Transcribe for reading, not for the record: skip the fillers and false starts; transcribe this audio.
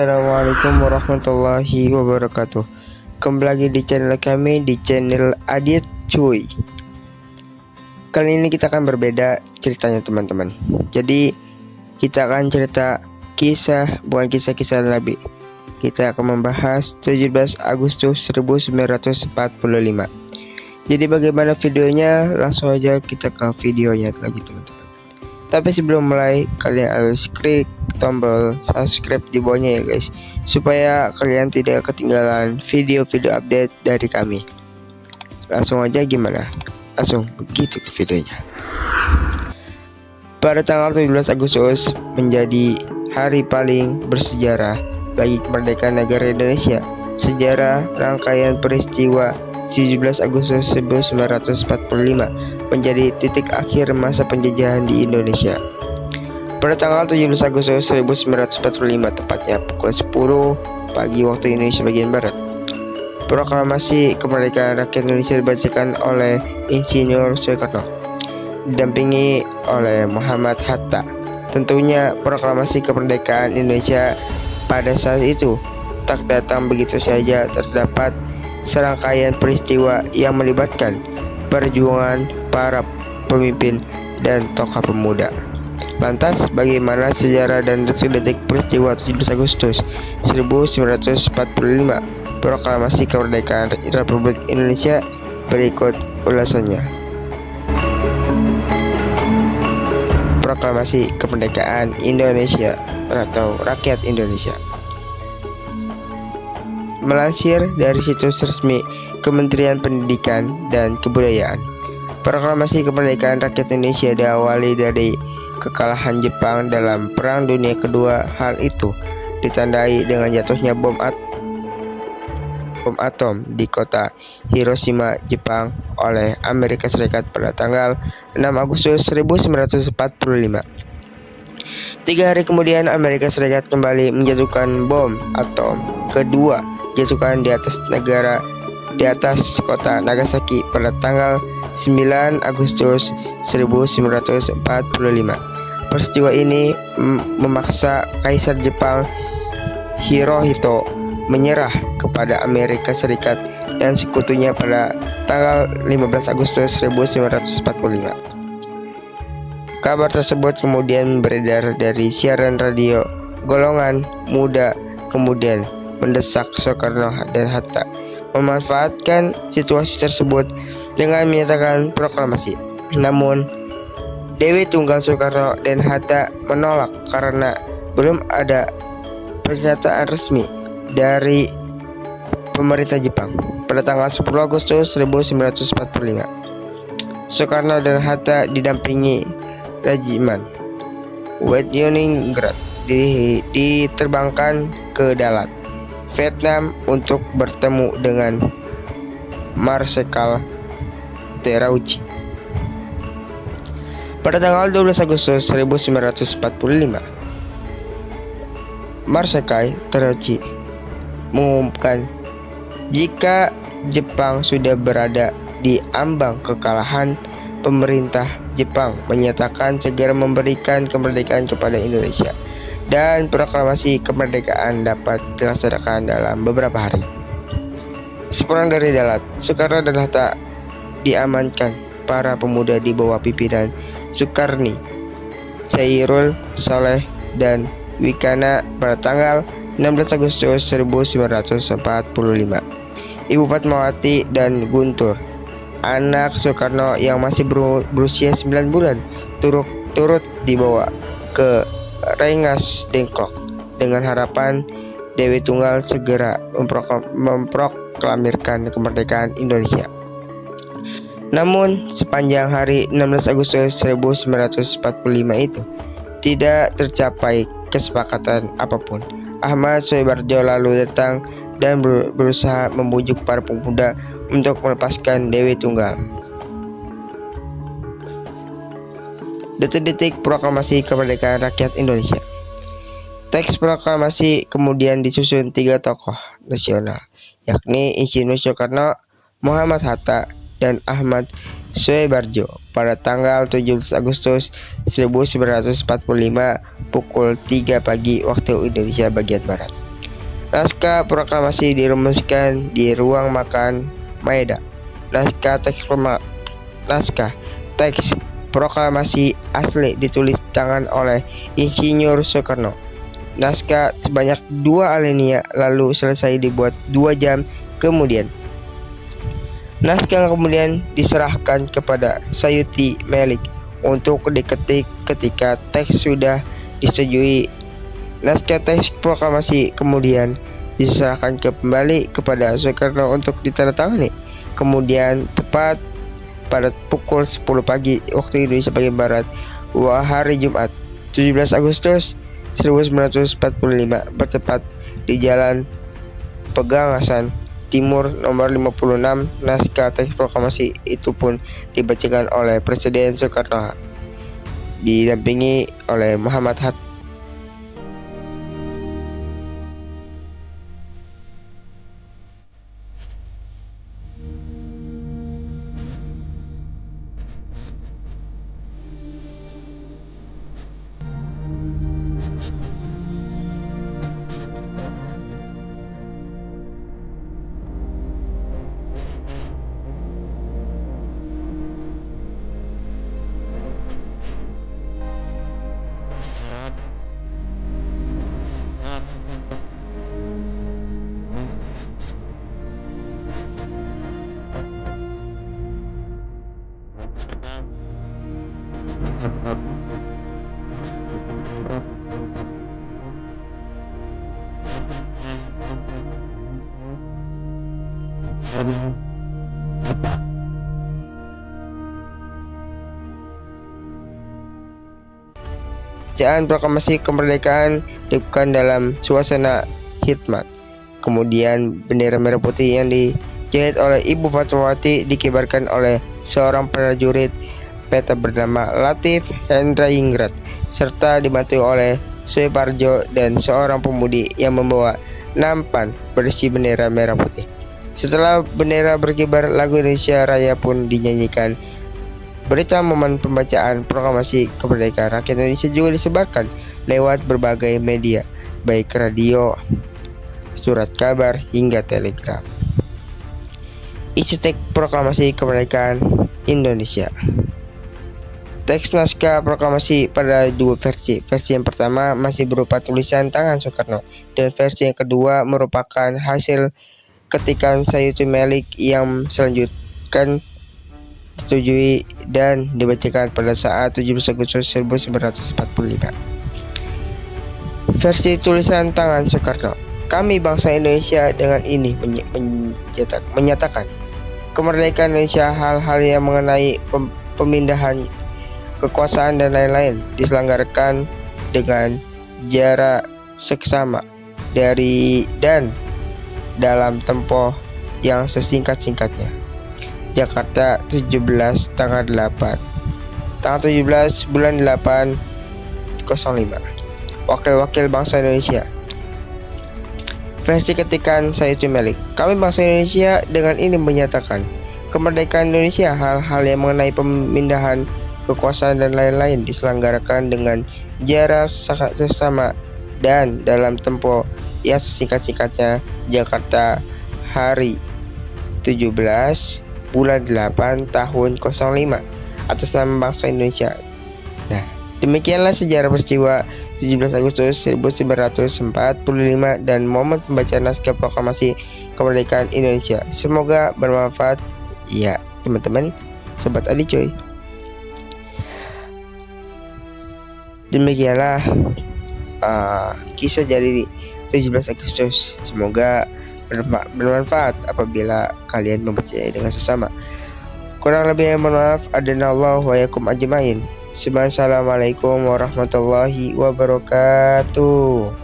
Assalamualaikum warahmatullahi wabarakatuh. Kembali lagi di channel kami, di channel Adit Cuy. Kali ini kita akan berbeda ceritanya teman-teman. Jadi kita akan cerita kisah, bukan kisah-kisah Nabi. Kita akan membahas 17 Agustus 1945. Jadi bagaimana videonya? Langsung aja kita ke videonya lagi teman-teman. Tapi sebelum mulai, kalian harus klik tombol subscribe di bawahnya ya guys, supaya kalian tidak ketinggalan video-video update dari kami. Langsung aja gimana? Langsung begitu ke videonya. Pada tanggal 17 Agustus menjadi hari paling bersejarah bagi kemerdekaan negara Indonesia. Sejarah rangkaian peristiwa 17 Agustus 1945 menjadi titik akhir masa penjajahan di Indonesia. Pada tanggal 17 Agustus 1945, tepatnya pukul 10 pagi waktu Indonesia bagian Barat, proklamasi kemerdekaan rakyat Indonesia dibacakan oleh Insinyur Soekarno, didampingi oleh Muhammad Hatta. Tentunya proklamasi kemerdekaan Indonesia pada saat itu tak datang begitu saja, terdapat serangkaian peristiwa yang melibatkan perjuangan para pemimpin dan tokoh pemuda. Lantas, bagaimana sejarah dan detik-detik peristiwa 17 Agustus 1945 proklamasi kemerdekaan Republik Indonesia? Berikut ulasannya. Proklamasi kemerdekaan Indonesia atau rakyat Indonesia. Melansir dari situs resmi Kementerian Pendidikan dan Kebudayaan, proklamasi kemerdekaan rakyat Indonesia diawali dari kekalahan Jepang dalam Perang Dunia Kedua. Hal itu ditandai dengan jatuhnya bom atom di kota Hiroshima, Jepang oleh Amerika Serikat pada tanggal 6 Agustus 1945. 3 hari kemudian Amerika Serikat kembali menjatuhkan bom atom kedua, jatuhkan di atas kota Nagasaki pada tanggal 9 Agustus 1945. Peristiwa ini memaksa Kaisar Jepang Hirohito menyerah kepada Amerika Serikat dan sekutunya pada tanggal 15 Agustus 1945. Kabar tersebut kemudian beredar dari siaran radio golongan muda, kemudian mendesak Soekarno dan Hatta memanfaatkan situasi tersebut dengan menyatakan proklamasi. Namun Dewi Tunggal Soekarno dan Hatta menolak karena belum ada pernyataan resmi dari pemerintah Jepang. Pada tanggal 10 Agustus 1945, Soekarno dan Hatta didampingi Regimen Leningrad diterbangkan ke Dalat, Vietnam untuk bertemu dengan Marsekal Terauchi. Pada tanggal 12 Agustus 1945, Marsekal Terauchi mengumumkan jika Jepang sudah berada di ambang kekalahan. Pemerintah Jepang menyatakan segera memberikan kemerdekaan kepada Indonesia dan proklamasi kemerdekaan dapat dilaksanakan dalam beberapa hari. Sepulang dari Dalat, Soekarno dan Hatta diamankan para pemuda di bawah pimpinan Sukarni, Chairul Saleh dan Wikana pada tanggal 16 Agustus 1945. Ibu Fatmawati dan Guntur, anak Soekarno yang masih berusia 9 bulan, turut dibawa ke Rengas Dengklok dengan harapan Dewi Tunggal segera memproklamirkan kemerdekaan Indonesia. Namun sepanjang hari 16 Agustus 1945 itu tidak tercapai kesepakatan apapun. Ahmad Soebarjo lalu datang dan berusaha membujuk para pemuda untuk melepaskan Dewi Tunggal. Detik-detik proklamasi kemerdekaan rakyat Indonesia. Teks proklamasi kemudian disusun 3 tokoh nasional, yakni Insinyur Soekarno, Muhammad Hatta, dan Ahmad Soebarjo pada tanggal 17 Agustus 1945 pukul 3 pagi waktu Indonesia bagian Barat. Naskah proklamasi dirumuskan di ruang makan Maeda. Naskah teks proklamasi asli ditulis tangan oleh Insinyur Soekarno. Naskah sebanyak 2 alinea lalu selesai dibuat 2 jam kemudian. Naskah kemudian diserahkan kepada Sayuti Melik untuk diketik ketika teks sudah disetujui. Naskah teks proklamasi kemudian diserahkan kembali kepada Soekarno untuk ditandatangani. Kemudian tepat pada pukul 10 pagi waktu Indonesia bagian Barat, hari Jumat 17 Agustus 1945 bertepat di Jalan Pegangasan Timur nomor 56. Naskah teks proklamasi itu pun dibacakan oleh Presiden Soekarno didampingi oleh Muhammad Hatta. Bacaan proklamasi kemerdekaan dilakukan dalam suasana khidmat. Kemudian bendera merah putih yang dijahit oleh Ibu Fatmawati dikibarkan oleh seorang prajurit peta bernama Latif Hendra-Ingrat serta dibantu oleh Suparjo dan seorang pemudi yang membawa nampan berisi bendera merah putih. Setelah bendera berkibar, lagu Indonesia Raya pun dinyanyikan. Berita momen pembacaan proklamasi kemerdekaan rakyat Indonesia juga disebarkan lewat berbagai media, baik radio, surat kabar, hingga telegram. Isi teks proklamasi kemerdekaan Indonesia. Teks naskah proklamasi pada 2 versi. Versi yang pertama masih berupa tulisan tangan Soekarno, dan versi yang kedua merupakan hasil ketikan Sayuti Melik yang selanjutnya disetujui dan dibacakan pada saat 17 Agustus 1945. Versi tulisan tangan Soekarno. Kami bangsa Indonesia dengan ini menyatakan kemerdekaan Indonesia, hal-hal yang mengenai pemindahan kekuasaan dan lain-lain diselenggarakan dengan jarak seksama dari dan dalam tempo yang sesingkat-singkatnya. Jakarta 17 tanggal 8 tanggal 17 bulan 8 05. Wakil-wakil bangsa Indonesia. Versi ketikan Sayuti Melik. Kami bangsa Indonesia dengan ini menyatakan kemerdekaan Indonesia, hal-hal yang mengenai pemindahan kekuasaan dan lain-lain diselenggarakan dengan jarak sesama dan dalam tempo yang sesingkat-singkatnya. Jakarta, hari 17 bulan 8 tahun 05 atas nama bangsa Indonesia. Nah, demikianlah sejarah peristiwa 17 Agustus 1945 dan momen pembacaan naskah proklamasi kemerdekaan Indonesia. Semoga bermanfaat ya teman-teman, sobat Adi Coy. Demikianlah kisah dari 17 Agustus. Semoga bermanfaat apabila kalian membacanya dengan sesama. Kurang lebih mohon maaf. Adanallahu wa yakum ajmain. Assalamualaikum warahmatullahi wabarakatuh.